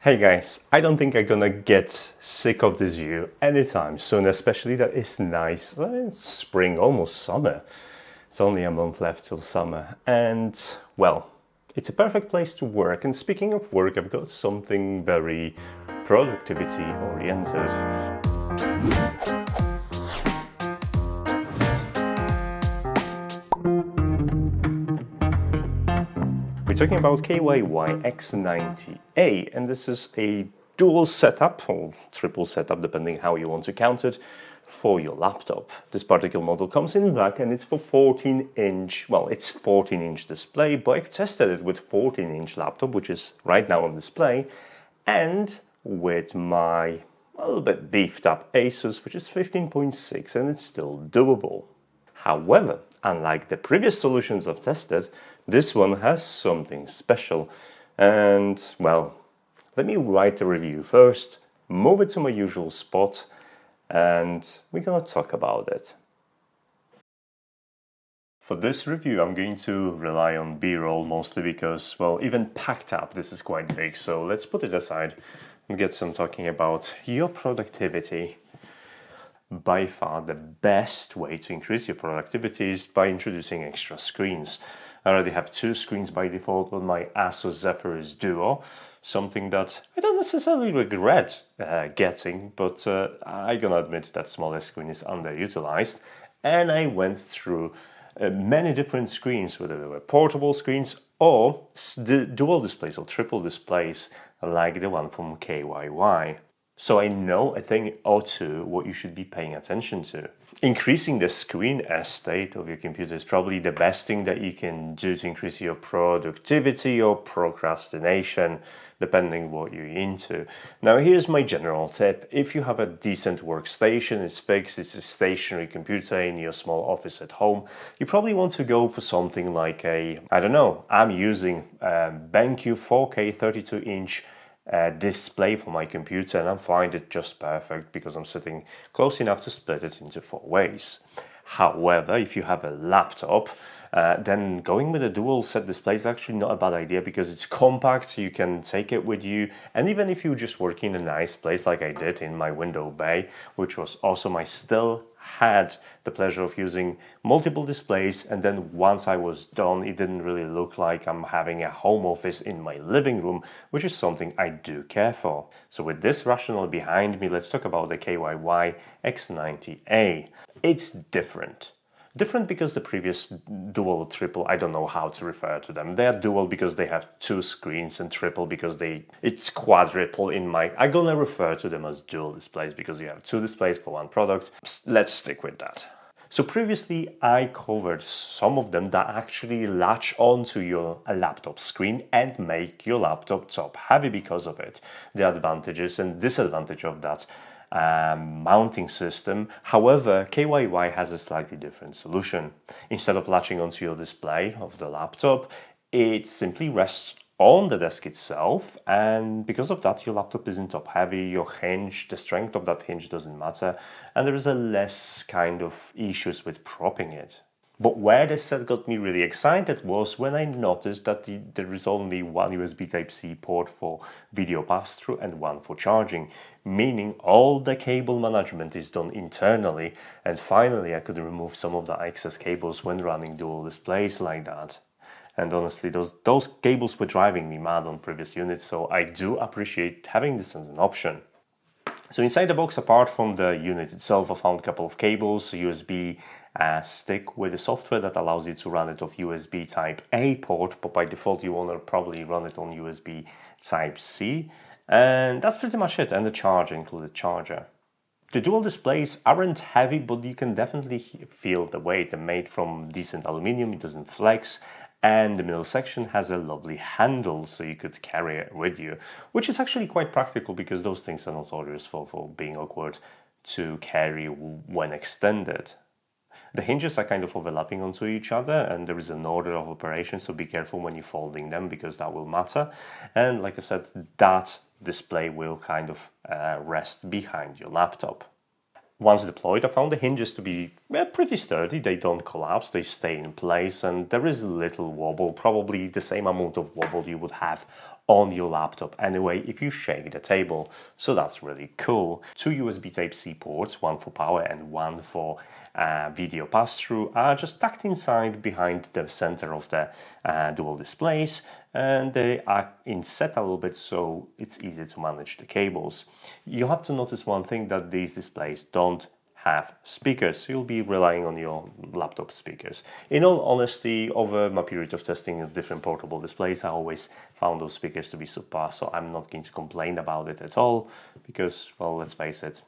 Hey guys, I don't think I'm gonna get sick of this view anytime soon, especially that it's nice. It's spring, almost summer. It's only a month left till summer, and well, it's a perfect place to work. And speaking of work, I've got something very productivity oriented. We're talking about KYY X90A, and this is a dual setup or triple setup, depending how you want to count it, for your laptop. This particular model comes in black and it's for 14-inch, well, it's 14-inch display, but I've tested it with 14-inch laptop, which is right now on display, and with my a little bit beefed up Asus, which is 15.6, and it's still doable. However, unlike the previous solutions I've tested, this one has something special. And, well, let me write a review first, move it to my usual spot, and we're gonna talk about it. For this review, I'm going to rely on B-roll mostly because, well, even packed up, this is quite big. So let's put it aside and get some talking about your productivity. By far the best way to increase your productivity is by introducing extra screens. I already have 2 screens by default on my Asus Zephyrus Duo, something that I don't necessarily regret getting, but I'm gonna admit that smaller screen is underutilized. And I went through many different screens, whether they were portable screens or dual displays or triple displays like the one from KYY. So I know a thing or two what you should be paying attention to. Increasing the screen estate of your computer is probably the best thing that you can do to increase your productivity or procrastination, depending what you're into. Now here's my general tip. If you have a decent workstation, it's fixed, it's a stationary computer in your small office at home, you probably want to go for something like a, I don't know, I'm using BenQ 4K 32-inch display for my computer, and I find it just perfect because I'm sitting close enough to split it into 4 ways. However, if you have a laptop, then going with a dual set display is actually not a bad idea because it's compact, you can take it with you, and even if you just work in a nice place like I did in my window bay, which was awesome, I still had the pleasure of using multiple displays, and then once I was done, it didn't really look like I'm having a home office in my living room, which is something I do care for. So with this rationale behind me, let's talk about the KYY X90A. It's different. Different because the previous dual, triple, I don't know how to refer to them. They're dual because they have 2 screens, and triple because it's quadruple in my... I'm gonna refer to them as dual displays because you have 2 displays for 1 product. Let's stick with that. So previously I covered some of them that actually latch onto your laptop screen and make your laptop top heavy because of it. The advantages and disadvantages of that mounting system. However, KYY has a slightly different solution. Instead of latching onto your display of the laptop, it simply rests on the desk itself, and because of that your laptop isn't top heavy, your hinge, the strength of that hinge doesn't matter, and there is a less kind of issues with propping it. But where this set got me really excited was when I noticed that there is only 1 USB Type-C port for video pass-through and 1 for charging, meaning all the cable management is done internally, and finally I could remove some of the excess cables when running dual displays like that. And honestly, those cables were driving me mad on previous units, so I do appreciate having this as an option. So inside the box, apart from the unit itself, I found a couple of cables, a USB stick with a software that allows you to run it off USB Type-A port, but by default you want to probably run it on USB Type-C. And that's pretty much it, and the charger, included charger. The dual displays aren't heavy, but you can definitely feel the weight. They're made from decent aluminium, it doesn't flex, and the middle section has a lovely handle so you could carry it with you, which is actually quite practical because those things are notorious for being awkward to carry when extended. The hinges are kind of overlapping onto each other, and there is an order of operation, so be careful when you're folding them because that will matter. And like I said, that display will kind of rest behind your laptop. Once deployed, I found the hinges to be pretty sturdy. They don't collapse, they stay in place, and there is little wobble, probably the same amount of wobble you would have on your laptop anyway if you shake the table. So that's really cool. Two USB Type-C ports, one for power and one for video pass-through, are just tucked inside behind the center of the dual displays, and they are inset a little bit so it's easy to manage the cables. You have to notice one thing, that these displays don't have speakers, so you'll be relying on your laptop speakers. In all honesty, over my period of testing of different portable displays, I always found those speakers to be subpar, so I'm not going to complain about it at all, because, well, let's face it,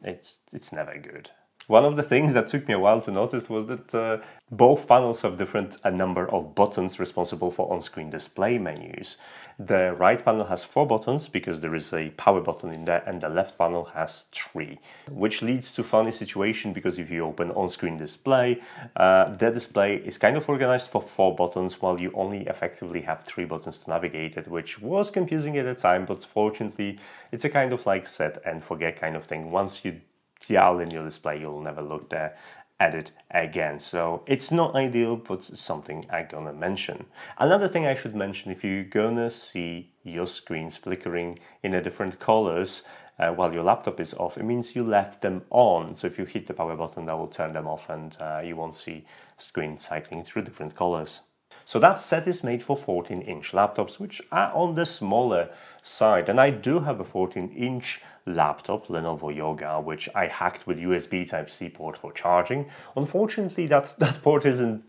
it's never good. One of the things that took me a while to notice was that both panels have a number of buttons responsible for on-screen display menus. The right panel has 4 buttons because there is a power button in there, and the left panel has 3, which leads to funny situation, because if you open on-screen display, the display is kind of organized for 4 buttons while you only effectively have 3 buttons to navigate it, which was confusing at the time, but fortunately it's a kind of like set and forget kind of thing. Once you dial in your display, you'll never look there at it again. So it's not ideal, but something I'm gonna mention. Another thing I should mention, if you're gonna see your screens flickering in a different colors while your laptop is off, it means you left them on. So if you hit the power button, that will turn them off, and you won't see screen cycling through different colors. So that set is made for 14-inch laptops, which are on the smaller side. And I do have a 14-inch laptop, Lenovo Yoga, which I hacked with USB Type-C port for charging. Unfortunately, that port isn't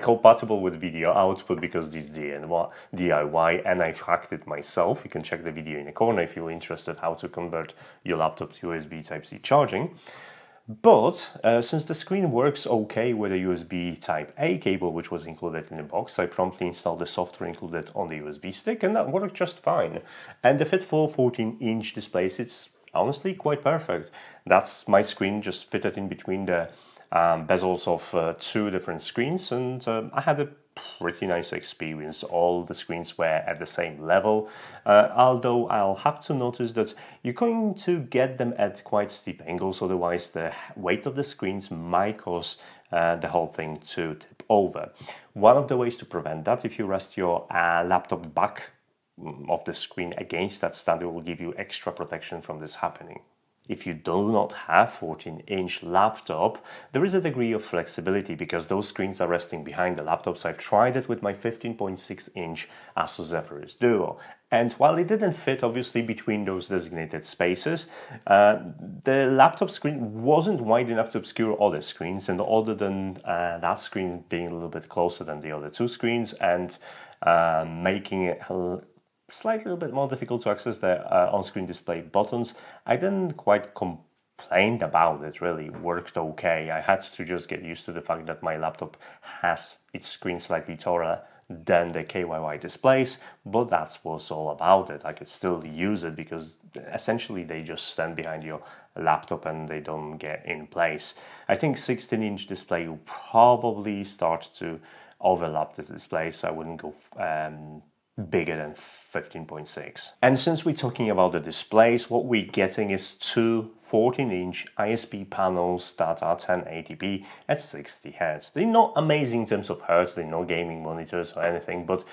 compatible with video output because this DIY, and I've hacked it myself. You can check the video in the corner if you're interested how to convert your laptop to USB Type-C charging. But since the screen works okay with a USB Type-A cable, which was included in the box, I promptly installed the software included on the USB stick, and that worked just fine. And the fit for 14-inch displays, it's honestly quite perfect. That's my screen just fitted in between the bezels of 2 different screens, and I had a pretty nice experience. All the screens were at the same level, although I'll have to notice that you're going to get them at quite steep angles, otherwise the weight of the screens might cause the whole thing to tip over. One of the ways to prevent that, if you rest your laptop back of the screen against that stand, it will give you extra protection from this happening. If you do not have 14-inch laptop, there is a degree of flexibility because those screens are resting behind the laptop. So I've tried it with my 15.6-inch Asus Zephyrus Duo. And while it didn't fit, obviously, between those designated spaces, the laptop screen wasn't wide enough to obscure other screens. And other than that screen being a little bit closer than the other 2 screens and making it slightly a bit more difficult to access the on-screen display buttons, I didn't quite complain about it. Really, it worked okay. I had to just get used to the fact that my laptop has its screen slightly taller than the KYY displays, but that was all about it. I could still use it because essentially they just stand behind your laptop and they don't get in place. I think 16-inch display will probably start to overlap the display, so I wouldn't go bigger than 15.6. And since we're talking about the displays, what we're getting is 2 14-inch ISP panels that are 1080p at 60 Hz. They're not amazing in terms of hertz, they're not gaming monitors or anything, but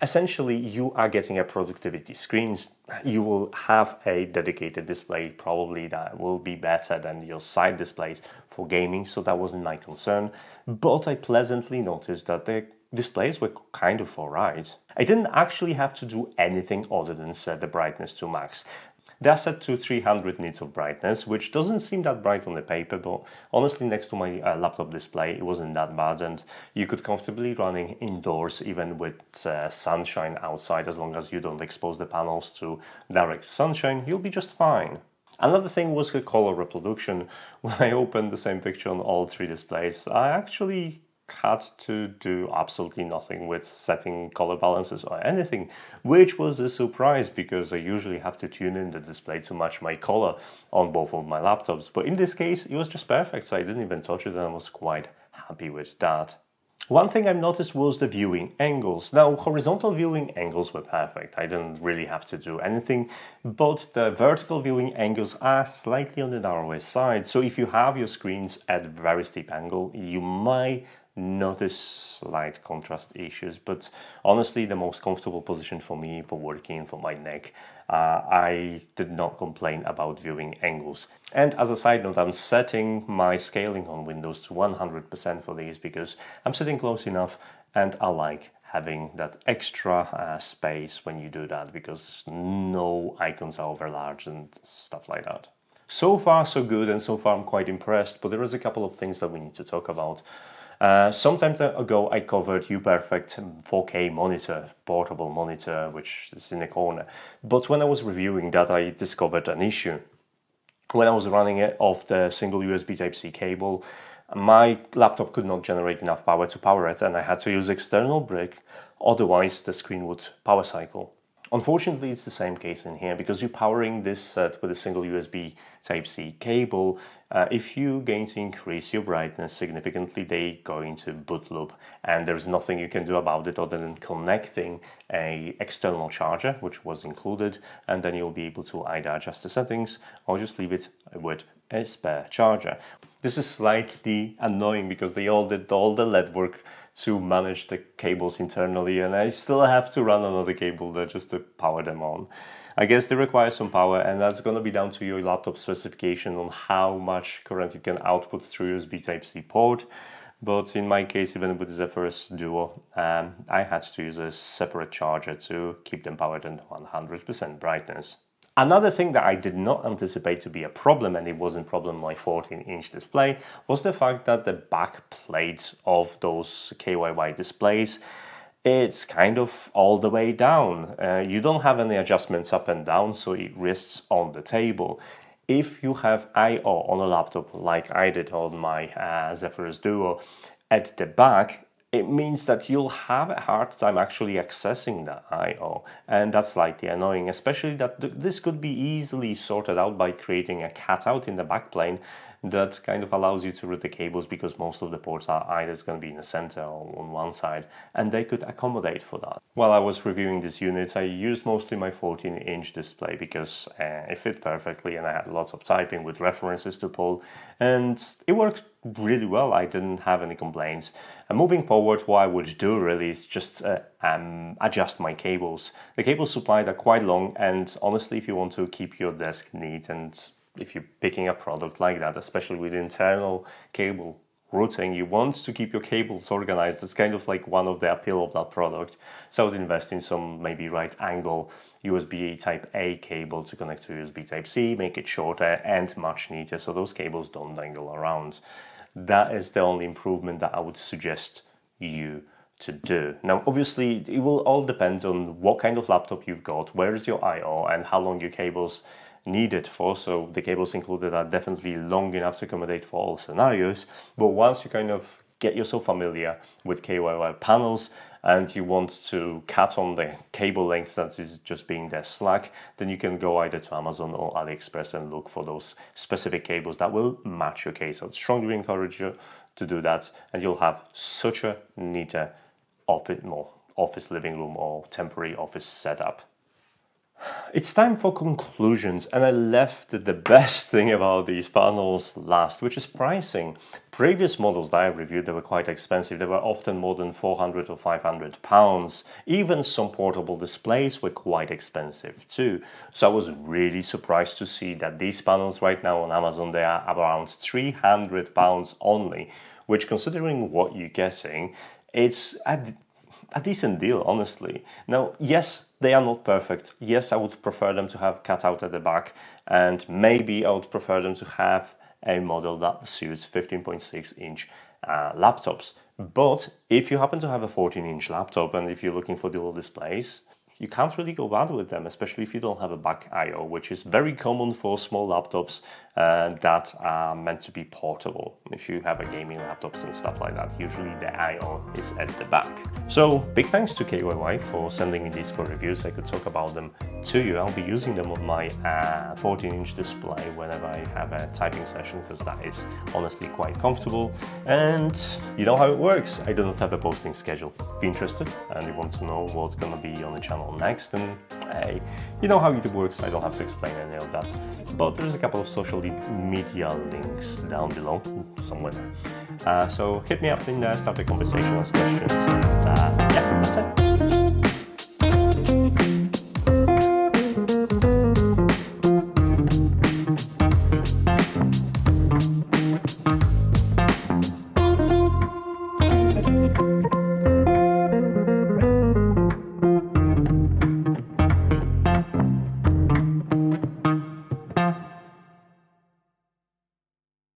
essentially you are getting a productivity screen. You will have a dedicated display probably that will be better than your side displays for gaming, so that wasn't my concern. But I pleasantly noticed that the displays were kind of alright. I didn't actually have to do anything other than set the brightness to max. They are set to 300 nits of brightness, which doesn't seem that bright on the paper, but honestly next to my laptop display it wasn't that bad, and you could comfortably run indoors even with sunshine outside. As long as you don't expose the panels to direct sunshine, you'll be just fine. Another thing was the color reproduction. When I opened the same picture on all 3 displays, I actually had to do absolutely nothing with setting color balances or anything, which was a surprise because I usually have to tune in the display to match my color on both of my laptops. But in this case, it was just perfect, so I didn't even touch it and I was quite happy with that. One thing I've noticed was the viewing angles. Now, horizontal viewing angles were perfect. I didn't really have to do anything, but the vertical viewing angles are slightly on the narrower side. So if you have your screens at a very steep angle, you might notice slight contrast issues, but honestly the most comfortable position for me for working for my neck. I did not complain about viewing angles. And as a side note, I'm setting my scaling on Windows to 100% for these because I'm sitting close enough and I like having that extra space when you do that, because no icons are over large and stuff like that. So far so good, and so far I'm quite impressed, but there is a couple of things that we need to talk about. Some time ago I covered UPerfect 4K monitor, portable monitor, which is in the corner. But when I was reviewing that, I discovered an issue. When I was running it off the single USB Type-C cable, my laptop could not generate enough power to power it, and I had to use external brick, otherwise the screen would power cycle. Unfortunately, it's the same case in here, because you're powering this set with a single USB Type-C cable. If you're going to increase your brightness significantly, they go into boot loop, and there's nothing you can do about it other than connecting an external charger, which was included, and then you'll be able to either adjust the settings or just leave it with a spare charger. This is slightly annoying because they all did all the lead work to manage the cables internally, and I still have to run another cable there just to power them on. I guess they require some power, and that's going to be down to your laptop specification on how much current you can output through USB Type-C port. But in my case, even with the Zephyrus Duo, I had to use a separate charger to keep them powered at 100% brightness. Another thing that I did not anticipate to be a problem, and it wasn't a problem on my 14-inch display, was the fact that the back plate of those KYY displays, it's kind of all the way down. You don't have any adjustments up and down, so it rests on the table. If you have I/O on a laptop like I did on my Zephyrus Duo at the back, it means that you'll have a hard time actually accessing the I/O, and that's slightly annoying, especially that this could be easily sorted out by creating a cutout in the backplane that kind of allows you to route the cables, because most of the ports are either going to be in the center or on one side, and they could accommodate for that. While I was reviewing this unit, I used mostly my 14-inch display because it fit perfectly, and I had lots of typing with references to pull, and it worked really well. I didn't have any complaints. And moving forward, what I would do really is just adjust my cables. The cables supplied are quite long, and honestly, if you want to keep your desk neat, and if you're picking a product like that, especially with internal cable routing, you want to keep your cables organized. That's kind of like one of the appeal of that product. So I would invest in some maybe right angle USB Type A cable to connect to USB Type C, make it shorter and much neater so those cables don't dangle around. That is the only improvement that I would suggest you to do. Now, obviously, it will all depend on what kind of laptop you've got, where is your I/O, and how long your cables needed for. So the cables included are definitely long enough to accommodate for all scenarios. But once you kind of get yourself familiar with KYY panels and you want to cut on the cable length that is just being there slack, then you can go either to Amazon or AliExpress and look for those specific cables that will match your case. I would strongly encourage you to do that, and you'll have such a neater office living room or temporary office setup. It's time for conclusions, and I left the best thing about these panels last, which is pricing. Previous models that I reviewed, they were quite expensive. They were often more than 400 or 500 pounds. Even some portable displays were quite expensive too. So I was really surprised to see that these panels right now on Amazon, they are around 300 pounds only, which, considering what you're getting, it's a decent deal, honestly. Now, yes, they are not perfect. Yes, I would prefer them to have cut out at the back, and maybe I would prefer them to have a model that suits 15.6-inch laptops. But if you happen to have a 14-inch laptop, and if you're looking for dual displays, you can't really go bad with them, especially if you don't have a back I/O, which is very common for small laptops that are meant to be portable. If you have a gaming laptops and stuff like that, usually the I/O is at the back. So big thanks to KYY for sending me these for reviews. I could talk about them to you. I'll be using them on my 14-inch display whenever I have a typing session, because that is honestly quite comfortable. And you know how it works. I do not have a posting schedule. If you're interested and you want to know what's going to be on the channel next, and hey, you know how YouTube works. I don't have to explain any of that. But there's a couple of social media links down below somewhere. So hit me up in there, start the conversation, ask questions, and yeah, that's it.